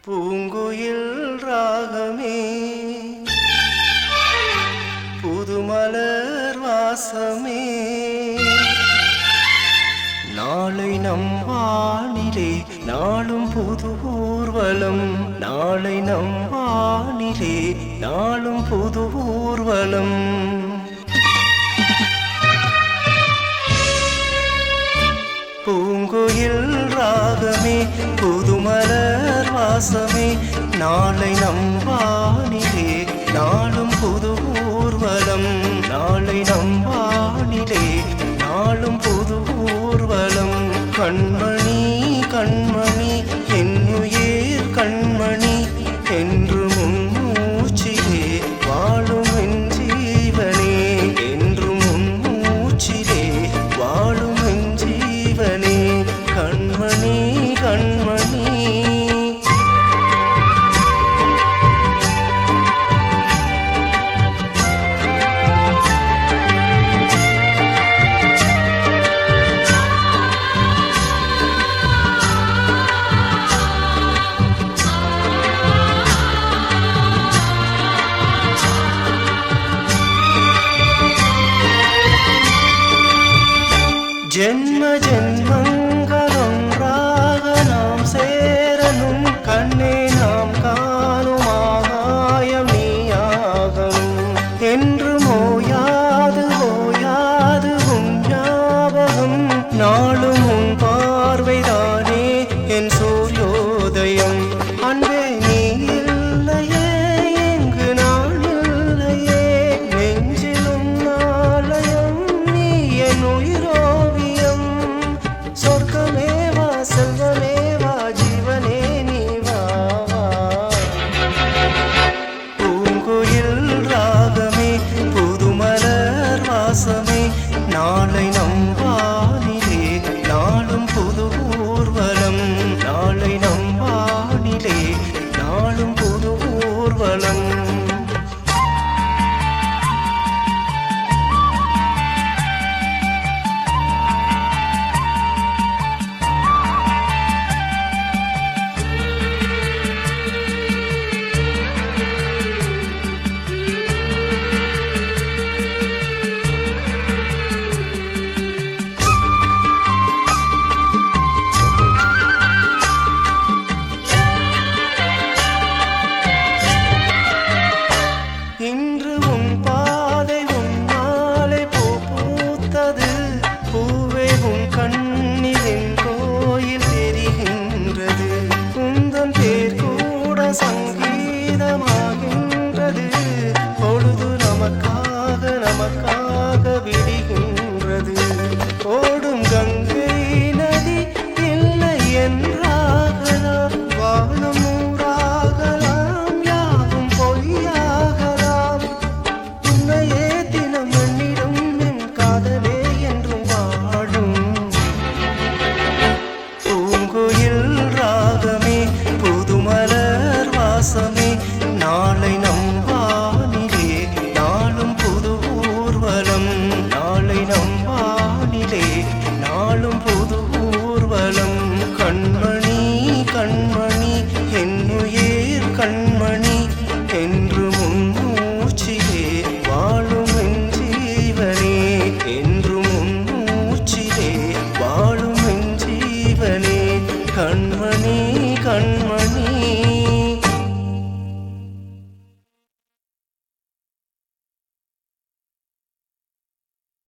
பூங்குயில் ராகமே புதுமலர் வாசமே நாளை நம் வானிலே நாளும் புது ஊர்வலம் நாளை நம் வானிலே நாளும் புது ஊர்வலம் பூங்குயில் ராகமே புதுமலர் வாசமே நாளை நம் வானிலே நாளும் புது ஊர்வலம் நாளை நம் வானிலே நாளும் புது ஊர்வலம் கண்மணி கண்மணி என்னுயிர் கண்மணி என்று முன்மூச்சிலே வாழும் என் ஜீவனே என்று முன்மூச்சிலே வாழும் என் ஜீவனே கண்மணி கண்மணி ஜென்ம ஜென்மங்களொன்றாக நாம் சேரணும் கண்ணே நாம் காணும் ஆகாயம் நீயாகணும் என்று ஓயாது ஓயாது உன் ஞாபகம் நாளும் உன் பார்வைதானே என் சூரியோதயம் அன்பே நீ இல்லையே எங்கு நான் இல்லையே நெஞ்சிலும் நாளையம் நீ என் உயிரோ சொர்க்கமேவா செல்வமேவா ஜீவனே நீ வா பூங்குயில் ராகமே புதுமலர் வாசமே நாளை நம் வானிலே நாளும் புது ஊர்வலம் நாளை நம் வானிலே நாளும் புது ஊர்வலம் இன்று உன் பாதை உன்னாலே பூ பூத்தது பூவே உன் கண்ணிலின் கோயில் தெரிகின்றது குந்தன் பேர் கூட சங்கீதமாகின்றது பொழுது நமக்காக நமக்காக விடுகின்றது ஓடும் கங்கை நதி இல்லை என்றாகலாம் வானம் ஊராகலாம் யாவும் பொய்யாக தினம் மண்ணிடம் என் காதலே என்றும் வாழும் பூங்குயில் ராகமே புதுமலர் வாசமே நாளை நம் வானிலே நாளும் புது ஊர்வலம் நாளை நம் வானிலே நாளும் புது ஊர்வலம் கண்மணி கண்மணி என்னுயிர் கண்மணி என்று முன்மூச்சிலே வாழும் என் ஜீவனே என்று முன்மூச்சிலே வாழும் என் ஜீவனே கண்மணி கண்மணி